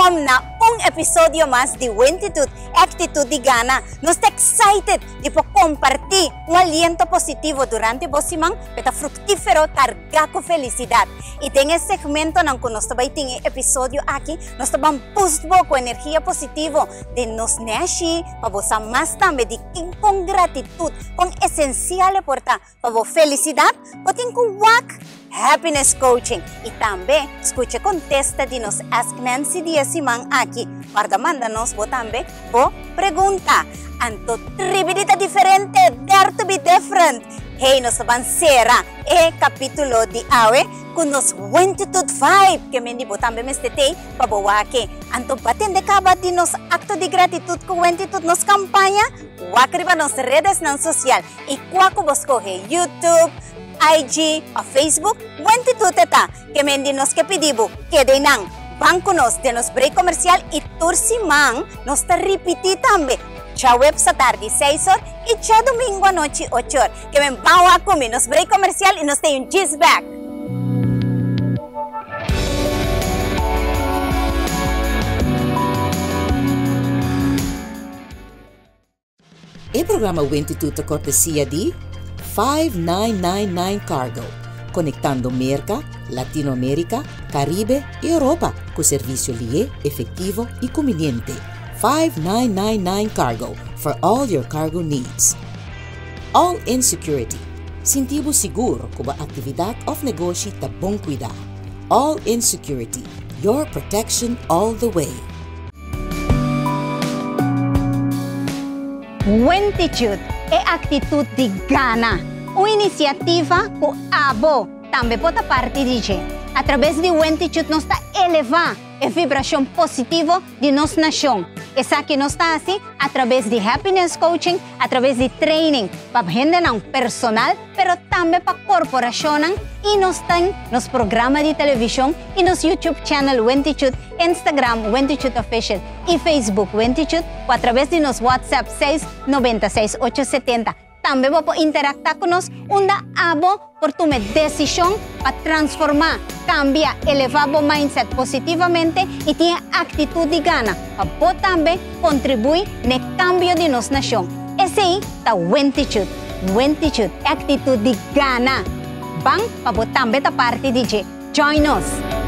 welcome na episodio más de Wentitude, Actitud de Gana. Nos está excited de compartir un aliento positivo durante Bosimang, peta fructífero, cargado felicidad. Y en este segmento, que nos va a tener episodio aquí, nos va a boost con energía positiva de nos neashi, para vos más también de con gratitud, con esencial para vos felicidad, porque con WAC Happiness Coaching. Y también escuche contesta de nos Ask Nancy Diesimang aquí para mandarnos vos también vos pregunta. Anto tribidita diferente, dare to be different. Hey, nos van será capítulo de hoy con nos Wentitude 5 que me dijo también me estete para boaque. Anto baten de caba de nos acto de gratitud con Wentitude nos campaña. Wakriba nos redes nan social y cuaco vos coge YouTube, IG o Facebook, Wentitude teta, que mendinos que pedimos que de nan, banco nos de nos break comercial y tursimang nos ta repiti también. Cha web sa tarde 6 horas y cha domingo a noche 8 horas, que me bawa a comer nos break comercial y nos tem un cheese back. El programa Wentitude cortesía de 5999 Cargo, conectando América, Latinoamérica, Caribe y Europa con servicio lié, efectivo y conveniente. 5999 Cargo for all your cargo needs. All in Security, sintibo seguro kuba actividad of negosyo ta bong cuidado. All in Security, your protection all the way. Wentitude é actitud de gana, uma iniciativa que abo também pode parte de gente. Através de Wentitude nós está elevar a vibração positiva de nossa nação. Essa que nós está assim através de Happiness Coaching, através de training para gente não personal, pero também para corporação e nós tem nos programas de televisão e nos YouTube channel Wentitude, Instagram Wentitude Official e Facebook Wentitude, ou através de nos WhatsApp 696-870. Também pode interactar conosco, onde abo por tomar decisão para transformar, cambiar, elevar o mindset positivamente e ter atitude de gana para também contribuir no cambio de nossa nação. Esse aí é o Wentitude. Wentitude, atitude de gana. Bang, para também da parte de join us.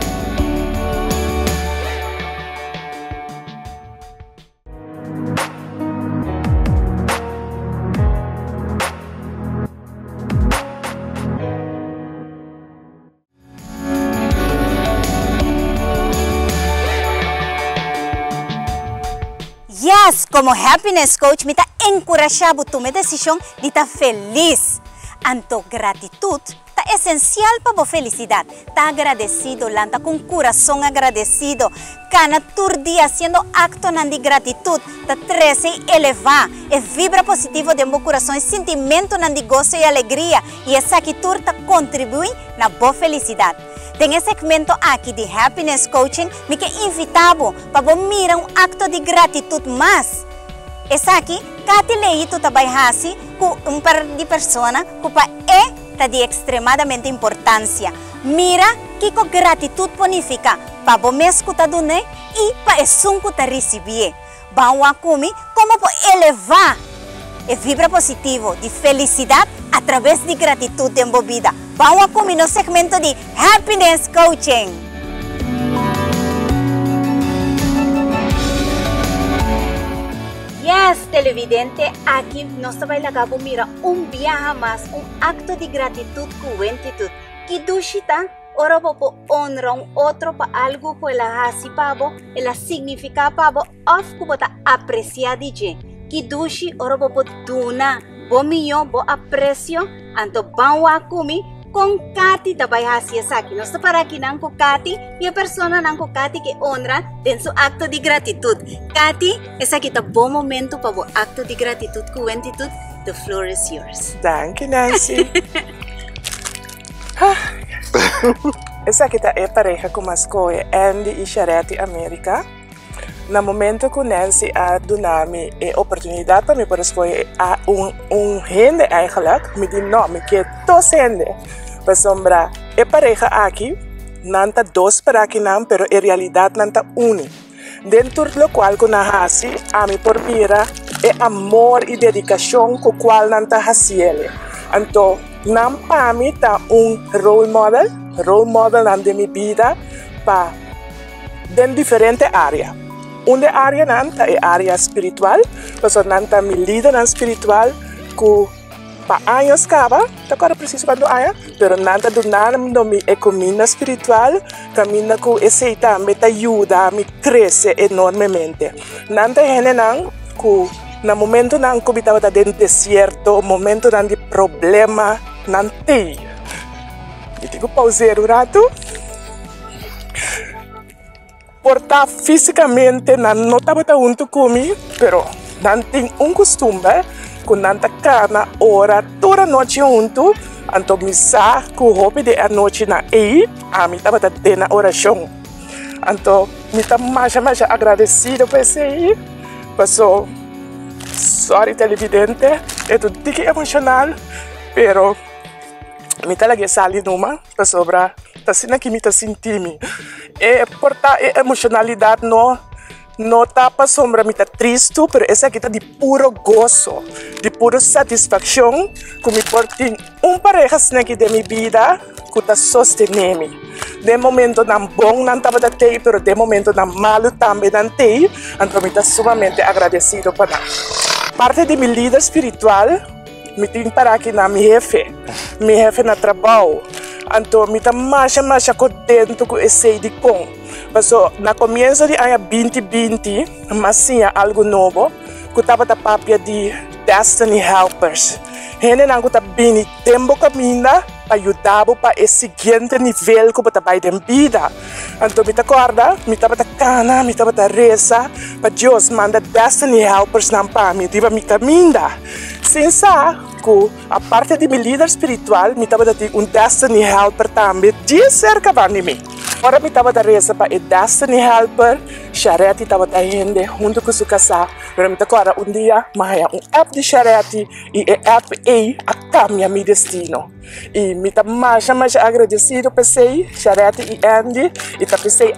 Yes, como Happiness Coach, me está encorajando a tomar decisão de estar feliz. Anto gratitud está essencial para a felicidade. Está agradecido, lanta com coração agradecido. Cada dia haciendo acto de gratitud, está trece e elevar. E vibra positivo de meu coração, e sentimento de gozo e alegria. E essa actitud está contribui na boa felicidade. Tem esse segmento aqui de Happiness Coaching, me que invitavo para mirar acto de gratitud mais. Essa aqui, cada leito trabalha com par de pessoas que é de extremadamente importância. Mira que com gratitud bonifica para me escutar e para o que receber. Vamos a comer como elevar e vibra positivo de felicidade através de gratitud em sua vida. Vamos a comer no segmento de Happiness Coaching. Yes, televidente, aquí nos va a mirar viaje más, acto de gratitud con Wentitude. Que dushita, ora popo honra otro para algo que la hace pavo, la significa pavo, of kubota aprecia DJ. Que dushi, ora popo duna, bo mío, bo aprecio, anto bawa kumi, con Kati tabay hacia saki. Nos para aquí nang ko Kati, y persona nang ko Kati que honra den su acto de gratitud. Kati, esa kita bom momento para bo acto de gratitud con Wentitude. The floor is yours. Thank you, Nancy. Essa kita é pareja com mascoe Andy e Charette América. No momento que Nancy a donami a oportunidade para me poder escolher a gente eigenlijk, me diz não, me quer dois gente. Para sombra, é pareja aqui, não tá dois para aqui não, pero em realidade não tá um. Dentro do qual que nós hasi, a mi por mira, é amor e dedicação com o qual nós fazemos. Então, não para mim tá role model na minha vida para dentro diferente área. Uma área nanta é área espiritual, porque nanta me líder na espiritual que para anos acaba, agora preciso quando aia, pero nanta do nada me caminho espiritual, caminho com esse também me ajuda, me cresce enormemente. Nanta gente não que no momento não que estava dentro do deserto, momento não de problema, não tem. Eu digo pausar um rato. Portar fisicamente não estava junto comigo, pero não tem costume que não está na hora toda noite junto, então me sa que o hobby de a noite na a mim estava tendo na oração, então me está mais agradecido por isso aí, passou sorry televidente, é tudo que emocional, pero me está lá que sali numa, passou para tá sendo que me está sentindo. É portar emocionalidade não tá para sombra me tá triste, mas essa aqui tá de puro gozo, de pura satisfação, que me portem pareja aqui de minha vida que tá sostenendo. De momento não bom não tava da tei, mas de momento não malo também não tei, então me tá sumamente agradecido para parte de meu líder espiritual, me tem para aqui na minha jefe na trabalho. Então, me está mais contente com esse de com. Mas, no começo de ano 2020, mas tinha algo novo, que estava da papia de Destiny Helpers. Gente não está bem tempo caminho para ajudar para esse seguinte nível que está vai em vida. Então, me acorda, me estava da cana, me estava da reza, para Deus manda Destiny Helpers na para mim, diva me caminha. Sem saber que a parte de meu líder espiritual me estava dando Destiny Helper também de cerca de mim. Agora me estava dando reza para Destiny Helper, Charity estava indo junto com sua casa. Mas me agora dia, mas app de Charity e app a caminha meu destino. E me está mais agradecido por você, Charity e Andy, e tá pensei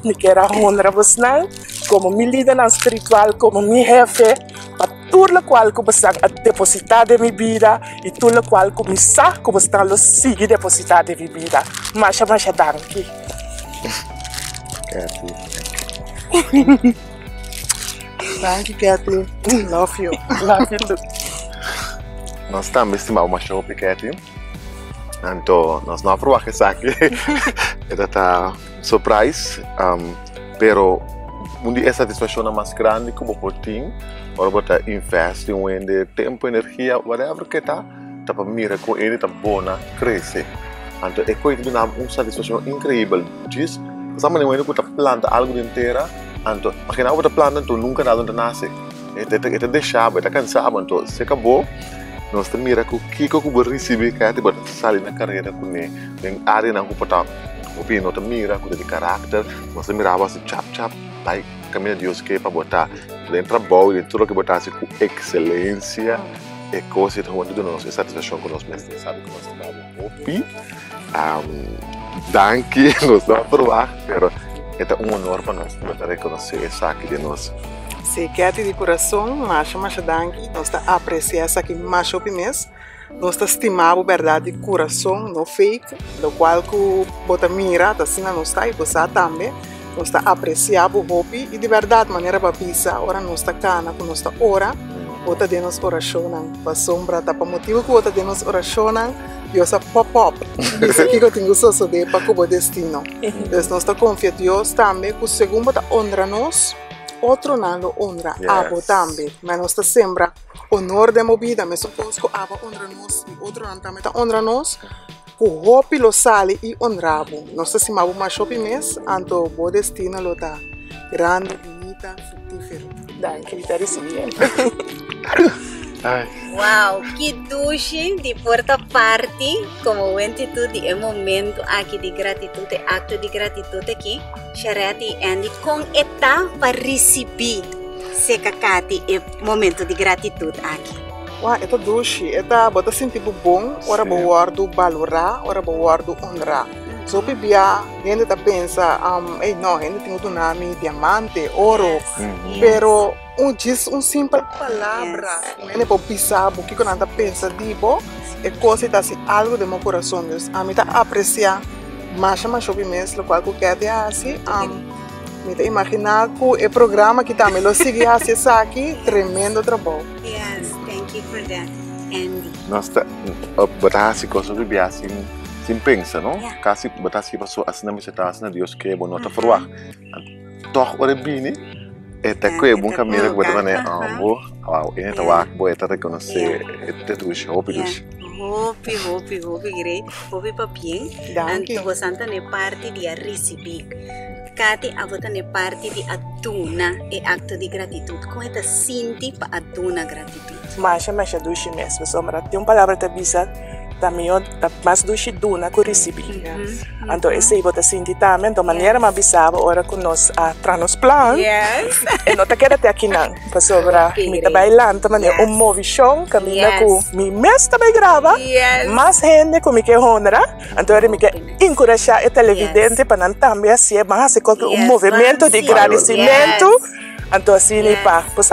me quero honrar você como meu líder espiritual, como meu jefe, para tudo o qual que você a depositar em minha vida e tudo o qual que me sabe que você está seguir depositar em minha vida. Mais danke. Kathy. Thank you, Kathy. Love you. Love you too. Nós estamos estimando uma show, Kathy. Então, nós não aprovamos isso aqui. É surprise. Pero, essa satisfação é mais grande que o botinho. Ora, você investe em tempo, energia, whatever que está para mirar com ele, está bona, cresce. Então, é coisa de uma satisfação incrível. Diz, sabe nem quando você planta algo inteiro, então, imagina você planta, então nunca nada nasce. É deixado, é cansado, então, se acabou, nós mira com o que você recebe, que você pode sair na carreira com ele, em área não você opina, você mira com o caráter, você mirava assim, chap, vai caminho de Deus que é para botar dentro do trabalho, dentro tudo que botasse com excelência, é coisa que onde nós é satisfação que nós mesmos sabe que nós estamos opi, danke, nós não provar, pero é honor para nós para reconhecer isso aqui de nós. Se quer de coração, mas danke, nós está apreciar isso aqui mais o mês, nós está estimando verdade de coração, não fake, do qual que bota mira, assim nós está e você também. Nós está apreciando o hobby e de verdade, maneira para pisar, agora nós está cana, nós está ora, outra de nós oração, para sombra, para motivo que outra de nós oração, Deus é pop-up. Isso aqui que eu tenho só de para o destino. Então, nós está confiando Deus também, que o segundo está honra nós, outro não honra abo também, mas nós está sempre honor de movida, mas supõe que abo honra nós e outro não também está honra nós. O hopi lo sale e honrabo. Nós estamos mais shopping mês, então o destino lo dá grande, bonita, frutífero. Danke, very simple. Wow, que duche de porta parte, como entitude e momento aqui de gratitude, acto de gratitude aqui, Charity e Andy, com etapa para receber se cacate e momento de gratitude aqui. Wah, itu dushi, itu bota sentir bom, ora guardo valorar, ora guardo honrar. So pibia, gente tá pensa, não, gente tem tsunami, diamante, ouro, pero um simples palavra, gente pode pensar, porque quando anda pensa, digo, é coisa tá assim, algo de meu coração, a mim tá apreciar, mas shopping mesmo, qual que é assim, me tá imaginar que o programa que tá me lo sigue assim, aqui, tremendo trabalho. Yes, thank you for that, Andy. Nós batasi coisa que biasa sim pensa, não? Kasi batasi passou asna me seta asna Deus que é bom nota forward. Toch ore bini eta que bom caminho que bota né wow ini tawa boa eta reconhecer eta tu show pilus. Hopi, great. Hopi papien. Anto bosanta ne parte di recibi. Kati avota ne parte di aduna e acto di gratitude. Como é sinti pa aduna gratitude? Masha dushi mesmo, sombra. Tem uma palavra que bisa também mais dushi duna que recebi. Então esse aí bota sinti também, de maneira mais bisava ora com nós a transplant. Yes. E não tá querendo até aqui não, para sobra. Me tá bailando também movie show, caminha com me mesmo também grava. Mas gente com me que honra, então ele me que encorajar o televidente para não também assim, mas se qualquer movimento de agradecimento. Então assim, pues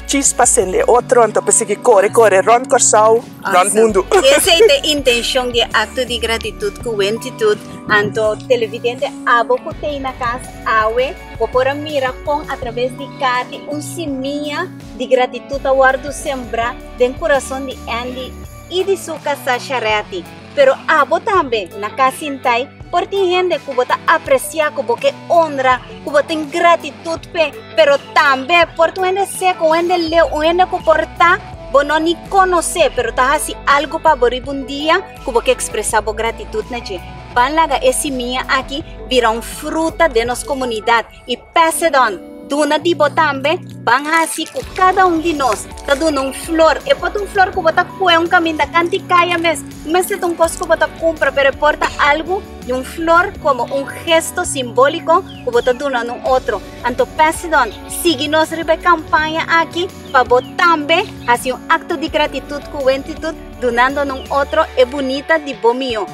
chispa acende outro, então pensa que corre, ron corsau, ron mundo. Essa é a intenção de acto de gratitude, gratitude. Então, televidente, abo que tem na casa, awe, por mira com através de Kati, sininha de gratitude a guardo sembrar dentro do coração de Andy e de sua casa Charity. Pero abo também na casa intai, por ti gente que bota apreciar, que bota honra, que bota gratitude, pero também por tu gente seco, gente leu, gente que porta, bo não ni conhecer, pero tá assim algo para borrir um dia, que bota expressar bo gratitude na gente. Van laga esse minha aqui vira fruta de nossa comunidade e peçadão. Duna di botambe, bang hasi ko cada de nós, tá dando flor, e pode flor que bota com caminho da canticaya mes é um coisa que bota compra, pero porta algo de flor como gesto simbólico que bota duna num outro. Então peçadão, siga nossa campanha aqui para botambe, assim acto de gratitude com gratitude, donando num outro é bonita de bomio.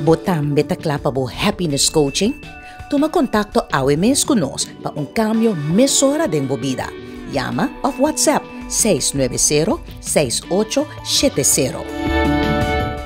Botam beta clapa bo happiness coaching, toma contacto awe mes kunos pa cambio mesora den bobida. Llama of WhatsApp 690-6870.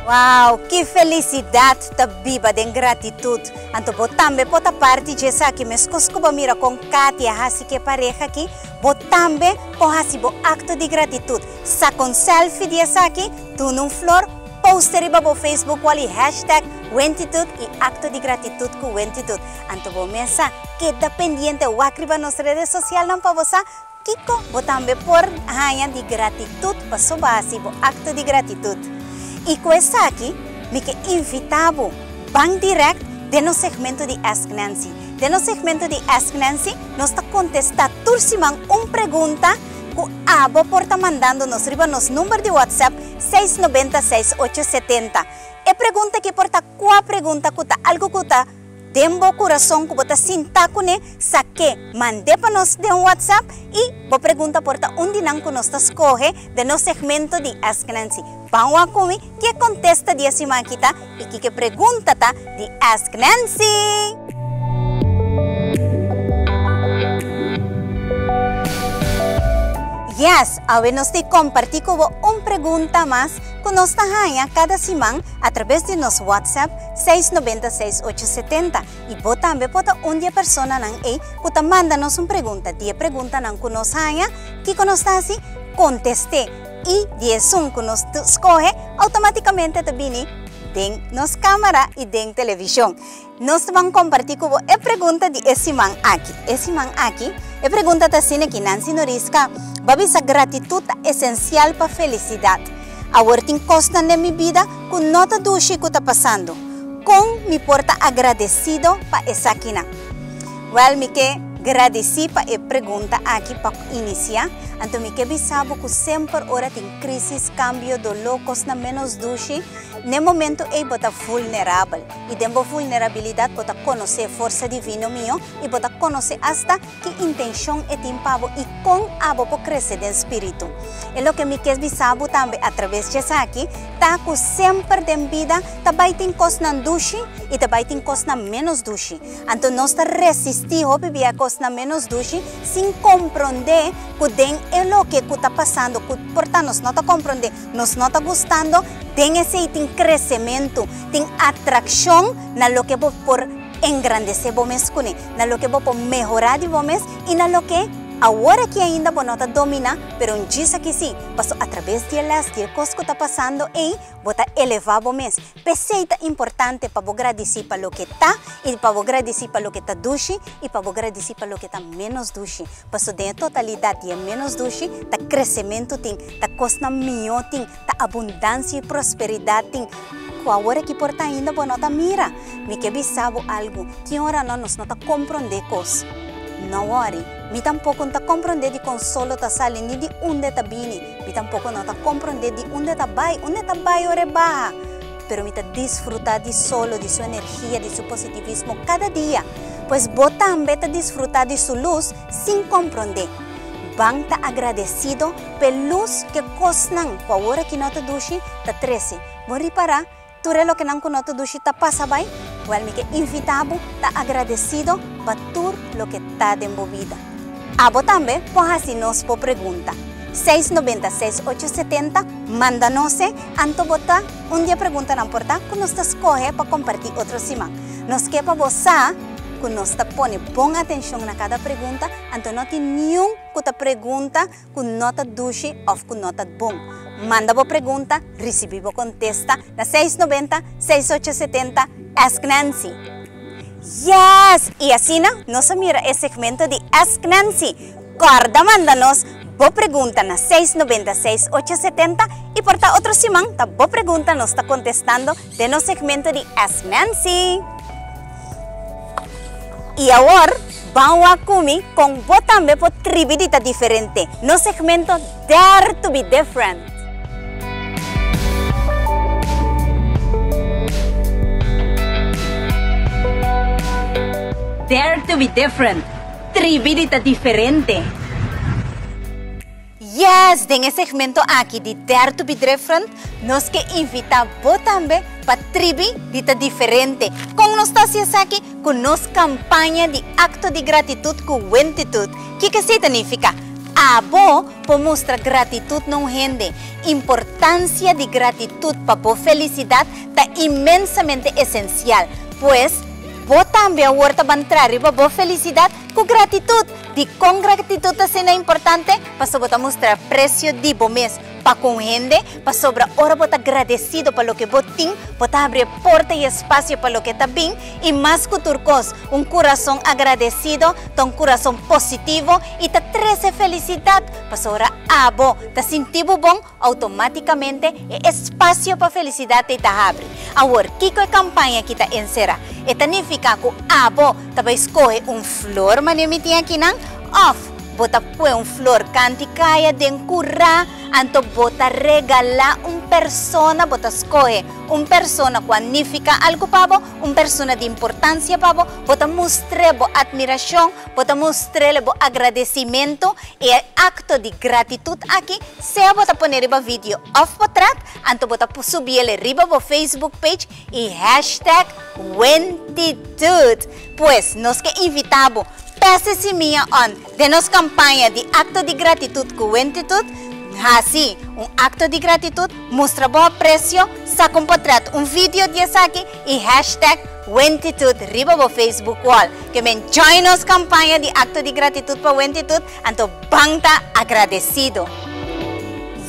Wow, que felicidade da viva de gratitude. Anto botambe pota parte de essa que mes cosco mira com Katia hasi que pareja aqui, botambe po hasi bo acto de gratitude. Sa con selfie de essa aqui, tu num flor poster iba bo Facebook wali hashtag Wentitude e acto de gratitude com Wentitude. Anto bo mesa queda pendiente wakriba nas redes sociais não para você. Kiko botambe por hanya de gratitude para sobasi bo acto de gratitude. E com essa aqui, me que invitavo bem direto de no segmento de Ask Nancy. De no segmento de Ask Nancy, nós está contestando tursimang pergunta que abo porta mandando nos riba nos número de WhatsApp 690-6870. E pergunta que porta qual pergunta que tá algo que tá dembo coração que bota sinta com ne saque mande para nós de WhatsApp e bo pergunta porta onde não que nós tá escolhe de no segmento de Ask Nancy. Vamos a comer que contesta de acima kita e que pergunta tá de Ask Nancy. Yes, hoy nos de compartir como pergunta más con nuestra haya cada semana a través de nuestro WhatsApp 690-6870 y vos también puedes un día persona nang puta mandarnos una pregunta, 10 preguntas nang con nos haya que con nos así conteste y 10 son con nos escoge automáticamente te viene den nos cámara y den televisión. Nos van a compartir como pregunta de ese man aquí. Ese man aquí, pregunta de cine que Nancy Norisca, babi sa gratitud esencial para felicidad. Ahora en costa de mi vida con nota dushi que está pasando. Con mi porta agradecido para esa quina. Well, mi que agradeci para a pergunta aqui para iniciar. Então, me quero saber que sempre ora tem crise, cambio, dolor, coisa menos duche. No momento, eu vou estar vulnerável. E dentro da vulnerabilidade, vou conhecer a força divina minha e vou conhecer hasta que intenção é tempo e com a vou crescer no espírito. É o que me quero saber também através disso aqui, tá que sempre tem vida, também tem coisa na duche e também tem coisa na menos duche. Então, nós resistimos a viver a coisa na menos duche sem compreender que é o que está passando, portanto, nós não está compreendendo, nós não está gostando, tem esse crescimento, tem atração na lo que vou por engrandecer vos na lo que vou por melhorar de vos e na lo que agora que ainda vou não domina, pero um dia que sim, passo através de elas, de coisas que está passando e vou elevar vos. Peceita importante para vos agradecer para o que está e para vos agradecer para o que está duche e para vos agradecer para o que está menos duche. Passo de totalidade e menos duche, tá crescimento tem, tá coisa melhor tem, tá abundância e prosperidade tem. Agora que porta ainda vou não mira, me quer saber algo que ora não nos não tá compreender coisas. Não worry, me tampouco não compreender de consolo tá sali ni de onde tá bini, me tampouco não tá compreender de onde tá vai ore barra, pero me tá desfrutar de solo, de sua energia, de seu positivismo cada dia, pois vou também tá desfrutar de sua luz sem compreender. Bang tá agradecido pela luz que cosnan, com a hora que não tá duche, tá 13. Vou reparar, tudo o que não conota duche tá passa bem, well, me que invitado, tá agradecido para tudo o que tá dentro da vida. Abo também, pode assim nos por pergunta. 690-6870, manda-nos, anto botar, dia pergunta não importa, que nós tá escolher para compartilhar outra semana. Nos quer para você, que nós tá põe bom atenção na cada pergunta, anto não tem nenhum que tá pergunta que não tá duche ou que não tá bom. Manda boa pergunta, recebe boa contesta na 690-6870, Ask Nancy. Yes! E assim, nós mira esse segmento de Ask Nancy. Guarda, manda-nos boa pergunta na 690-6870 e por tá outra semana, tá boa pergunta, nós está contestando de no segmento de Ask Nancy. E agora, vamos a comer com boa também por tribidita diferente no segmento Dare to be Different. Dare to be different. Tribidita diferente. Yes, en esse segmento aqui de Dare to be Different, nós que invitamos também para tribidita diferente. Com nós aqui com nossa campanha de acto de gratitude com Wentitude. Que significa? Abo por mostrar gratitude não rende. Importância de gratitude para a felicidade está imensamente essencial, pois vou também agora entrar para a felicidade com gratitude. De com gratitude é importante para mostrar preço de bom mês para com gente, para sobre hora vou agradecido pelo que vou ter, vou abrir porta e espaço para o que está bem e mais que turcos, coração agradecido, um coração positivo e tá treze felicidade para sobre abo, tá sentindo bom automaticamente e espaço para felicidade está abre. Agora, que é a campanha que está encerrada? Significa que abo vai escolher flor, mas eu me tinha aqui não off. Bota põe flor canticaia de curra, anto bota regala persona, bota escolhe persona qualifica algo pavo, persona de importância pavo, bota mostrar admiração, bota mostrar agradecimento e acto de gratitude aqui, se bota poner vídeo off potrat, anto bota subir ele riba bo Facebook page e hashtag Wentitude. Pues nos que invitamos peça minha on de nossa campanha de acto de gratitude com Wentitude. Assim, acto de gratitude mostra bom preço, saca portrait, vídeo de aqui e hashtag Wentitude riba bo Facebook wall. Que men join nossa campanha de acto de gratitude para Wentitude, anto bangta agradecido.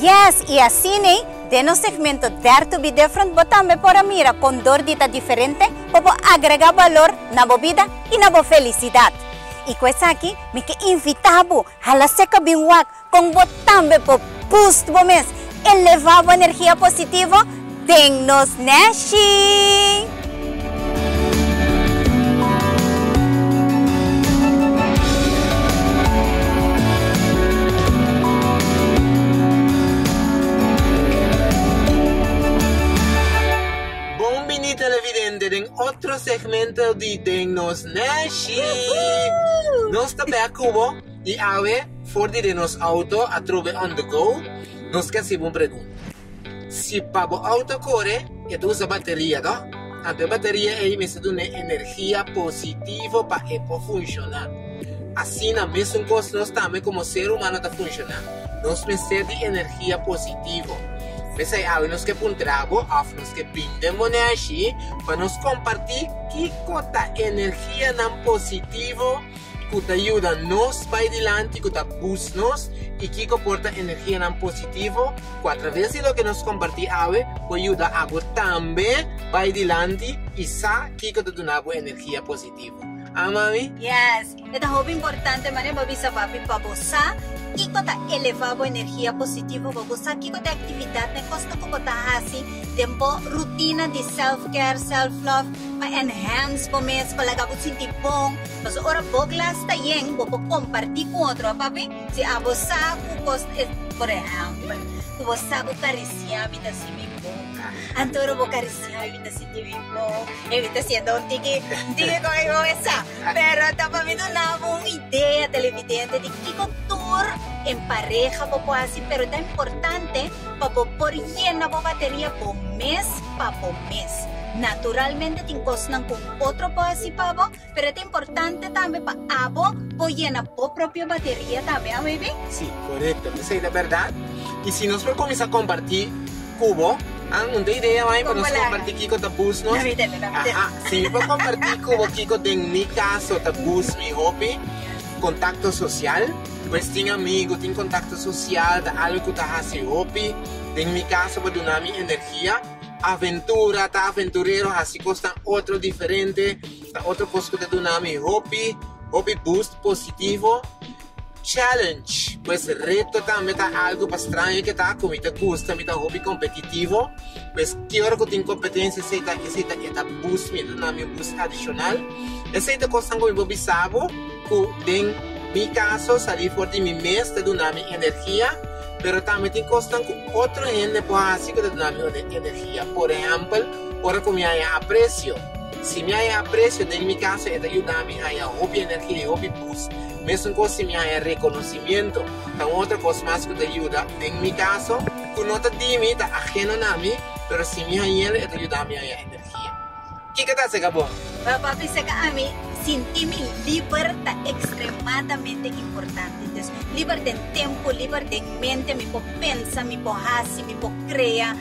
Yes, e assim, de no segmento Dare to be Different, botamos por a mira com dor dita diferente, para agregar valor na vida e na felicidade. E com essa aqui, me que invitavo a la seca binwak com botambe por boost bo mês, elevar a energia positiva, den-nos Nashi! segmento de nos nashi. Nos tabe Cubo e ave for de nos auto a trove on the go. Nos quer se bom pergunta. Se pabo auto corre, e tu usa bateria, tá? A bateria aí me dá energia positiva para funcionar. Assim, na mesma coisa nós também como ser humano está funcionando. Nós precisamos de energia positiva. Mas aí nós que puntrabo, nós que brindamos assim, para nós compartilhar que cota energia não positiva que te ajuda nós para adiante, que te boost nós e que comporta energia não positiva, que através de lo que nós compartilhamos, pode ajudar a também para adiante e sabe que te dá energia positiva. Ah, mami? Yes. Ito hobi importante man babisa papi pabosa. Kiko ta elevavo energia positiva babosa. Kiko ta aktividad na kosta ko ta hasi. Tempo rutina de self-care, self-love. Pa-enhance po mes palagabot sinti bong. Mas ora boglas ta yeng bopo compartir com outro papi. Si abosa ko kost por ejemplo. Kubosa ko karisia bita si mi boca. Antoro bo karisia bita si mi boca. Evita siendo un tiki con esa. Pero también una idea televidente de que tour en pareja poco así, pero es importante para por llena la batería por mes para mes. Naturalmente te costan con otro pues así pavo, pero es importante también para abo por llenar por propia batería también, baby. Sí, correcto, esa es la verdad. Y si nos podemos a compartir cubo, una idea para nos compartir Kiko tabus nos. Si me puedo compartir cubo Kiko en mi caso tabus mi hobby, contacto social, pues tengo amigos, tengo contacto social, algo que te hace hobby, en mi caso para donar mi energía, aventura, ta aventurero, así costan otro diferente, otro cosa que te donar mi hobby boost positivo. Challenge, pues reto también está algo para extraño que está como te gusta, mi hobby competitivo, pues quiero que tenga competencia, esta boost, mi boost adicional, esta cosa como mi sabo, que en mi caso salir fuerte mi mes te da mi energía, pero también te costan con otro gente pues así que te da mi energía, por ejemplo, ahora como me haya aprecio, si me haya aprecio, en mi caso te ayuda a mí a hobby energía, hobby boost. Mesmo cosa si me hay reconocimiento, tan otra cosa más que te ayuda. En mi caso, que no te dime, te ajeno a mí, pero si me hay él, te ayuda a mí a energía. ¿Qué te hace, Gabo? Papi, a mí, sentirme libertad extremadamente importante. Entonces, libertad en tiempo, libertad en mente, me puedo pensar, me puedo hacer, me puedo crear,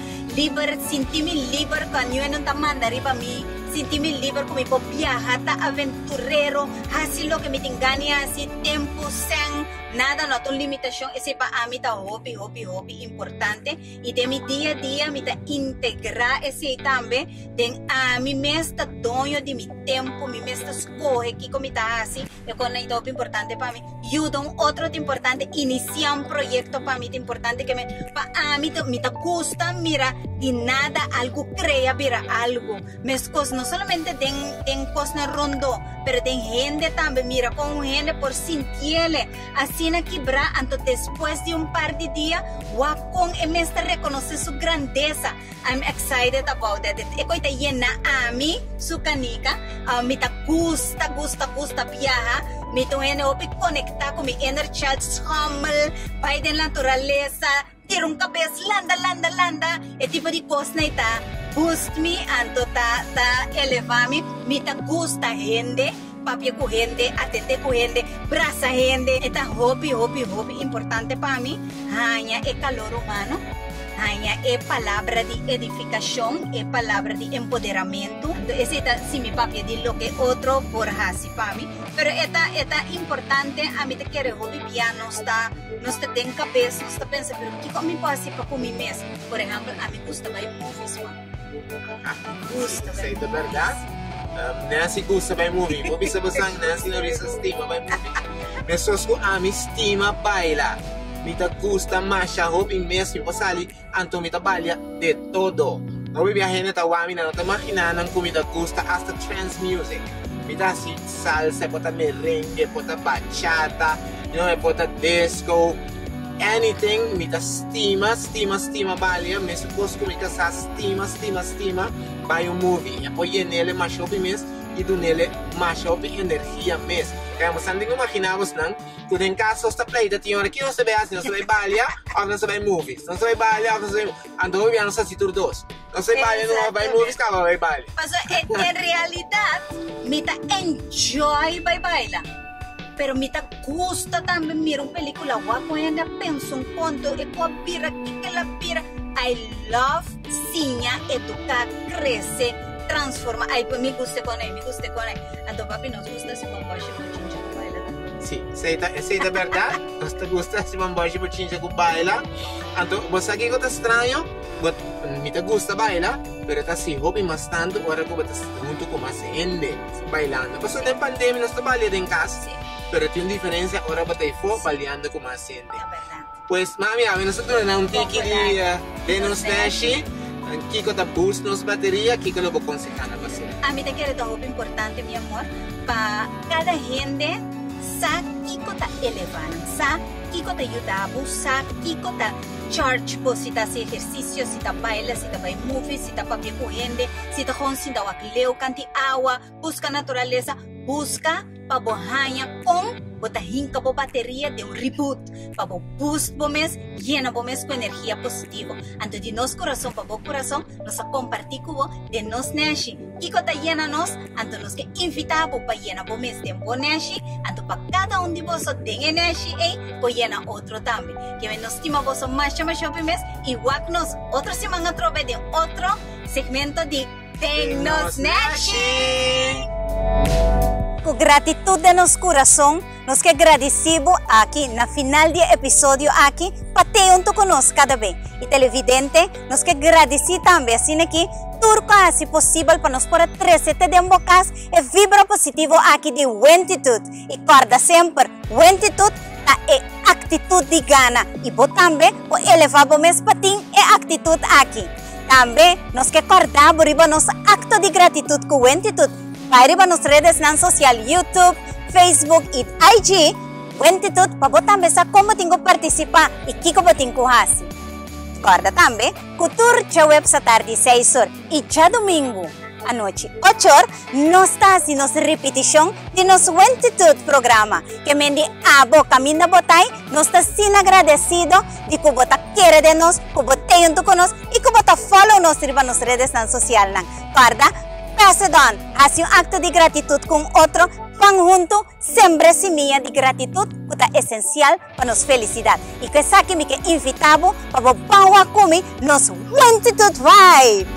sentirme libre cuando yo no te mandaré para mí. Sentirme libre como puedo viajar, aventurero, hacer lo que me engane, hacer tiempo, sin nada, no hay limitación. Ese para mí es hobby importante. Y de mi día a día, me integrar ese también. A mí me está dueño de mi tiempo, me está escoge que como está así. Es hobby importante para mí. Ayuda otro importante, iniciar un proyecto para mí es importante que para mí me gusta, mira, de nada, algo crea, mira, algo. Me escoge no solamente den cosas rondo, pero den gente también, mira, con gente por sintiele, así na quebrar, entonces después de un par de días, con me está reconocer su grandeza. I'm excited about that. Eko ita llena a mí, su canica, me gusta viajar, me tohene opi conectar con mi inner child, humble, para de la naturaleza, tiro un cabeza, landa, e tipo de cosa na ita, boost me, anto ta eleva me ta gusta gente, papi con gente, atende con gente, braza gente, esta hobby importante para mí, hanya e calor humano, hanya e palabra de edificación, e palabra de empoderamiento, ese está si mi papi dice lo que otro por así para mí, pero esta importante, a mí te quiere hobby piano, no está en cabeza, no está pensando, pero ¿qué como me puedo hacer para mi mes? Por ejemplo, a mí gusta ver movies, gusta ver. ¿De verdad? Nancy gusta ver movie. Mo bisa basang Nancy no rin sa estima ver movie. Mesos ko ami estima baila. Mita gusta masya hope in mes mi pasali anto mita balya de todo. No bibiyahe na tawami na natamakinanan ko mita gusta hasta trance music. Mita si salsa, pota merengue, pota bachata, pota disco, anything, mita stima balya, me supos ko mita sa stima, vai um movie, apoia nele mashup mes e do nele mashup energia mes. Kaya mo sanding imaginamos nang kung em caso sta play da tinha que não se vai assim, não se vai balha, ou não se vai movies, não se vai balha, ou não se vai ando viando sa situr dos. Não se balha, não vai movies, ka vai balha. Mas en realidad, mita enjoy vai baila. Pero mita gusta também mirar uma película guapo e ainda penso um ponto e com a pira que ela pira. I love sinha educar, crescer, transforma. Ai, me gusta com ele, me gusta com ele. Então papi nos gusta se bomboche por chincha com baila. Sim, sei da verdade. Nos gusta se bomboche por chincha com baila. Então, você aqui que tá estranho, mita gusta baila, pero tá se hobby mas tanto ora que você junto com mais gente bailando. Porque na pandemia nós tá bailando em casa. Pero tiene diferencia ahora para te fue baleando como gente. Pues mami, a nosotros tenemos un tiki de nos dashi, Kiko ta boost nos batería, Kiko lo voy a aconsejar a hacer. A mí te quiero algo importante, mi amor, para cada gente, sa Kiko ta elevan, sa Kiko ta ayudamos, sa Kiko ta charge po si ta ejercicio, si ta baila, si ta vai movie, si ta papi corrente, si ta hon, si ta wakleo, canti agua, busca naturaleza, busca para bohanha com botahin ka po bateria de um reboot para boost po mes llena po mes com energia positiva anto de nos coração para bo coração nos a compartir com de nos neshi Kiko ta llena nos anto nos que invitar po para llena po mes de bo neshi anto para cada de vos den neshi po llena outro também que nos estima vos mais mes e wak nos outra semana trove de outro segmento de Den nos neshi. Com gratidão de nosso coração, nós que agradecemos aqui na final do episódio aqui, pateiam conosco cada vez. E televidente, nós que agradecemos também, assim que tudo que é possível para nós poder trazer de embocas e vibra positivo aqui de Wentitude. E guarda sempre, Wentitude é atitude de gana. E vou também elevar o meu patim e atitude aqui. Também, nós que guardamos riba nosso acto de gratitude com Wentitude. Para nas redes sociais, YouTube, Facebook e IG, Wentitude, para botar mesa como tenho participar e que como tenho hasi. Guarda também, cultura já web sa tarde 6 horas e já domingo à noite 8 horas, nós está assim nossa repetição de nosso Wentitude programa, que mendi abo caminho botai, nós está assim agradecido de que bota querer de nós, que botei junto com nós e que bota follow nós nas redes sociais. Guarda. Perdón, hace un acto de gratitud con otro, van juntos, siempre semilla de gratitud, que es esencial para nos felicidad. Y que saque me que invitamos para bawa comer nos Wentitude vibe.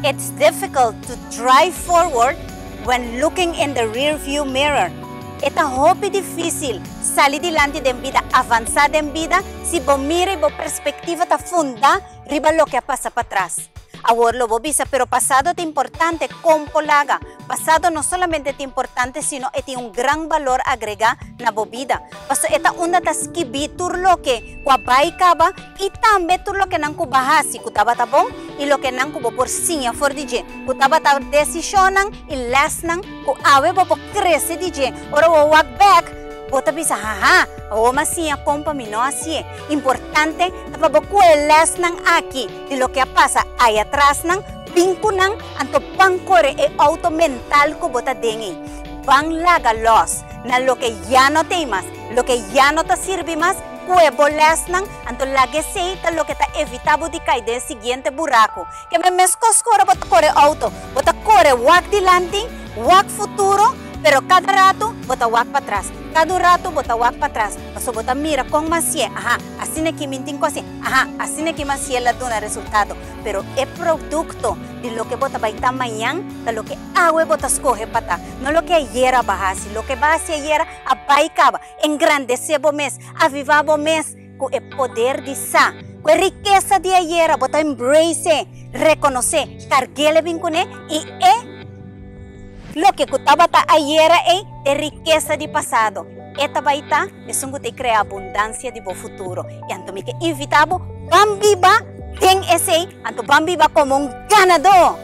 It's difficult to drive forward when looking in the rear view mirror. Esta hobby difícil salir delante de vida, avançar de vida, se você mira e perspectiva ta funda, riba lo que passa para trás. Agora lo visa, pero pasado é importante como laga. Pasado não solamente é importante, sino é um gran valor agregar na vida. Paso esta onda ta skibi tur lo que kuabay kaba e também tur lo que nang kubahasi kutaba ta bom e lo que nang kubo por sinha for DJ. Kutaba ta decisionan e lesnan ku awe bo cresce DJ. Ora wo walk back. Bota bisa haha, o masia compa mino así. Importante, para que les nang aquí de lo que pasa ahí atrás nang vinculan anto pankore e auto mental ko bota dengi. Van laga los na lo que ya no temas, lo que ya no te sirve más. Cuebo les nang anto lage seita lo que ta evitabo de cair del siguiente buraco. Que me mescos bota corre auto, bota corre walk delante, walk futuro. Pero cada rato, bota walk para atrás. Cada rato, bota walk para atrás. Paso bota mira con macie. Ajá, así es que mintin así. Ajá, así es que macie la dona resultado. Pero es producto de lo que bota va a estar mañana, de lo que agua bota escoge para no lo que ayer bajase, lo que va hacia ayer a baicaba, engrandecer bo mes, avivar bo mes, con el poder de sa. Con riqueza de ayer, bota embrace, reconocer, carguele vincune y lo que kutaba ta ayer de riqueza de pasado. Esta baita es un que crea abundancia de futuro. Y anto me que invitabo, van viva, ten ese, anto van viva como un ganador.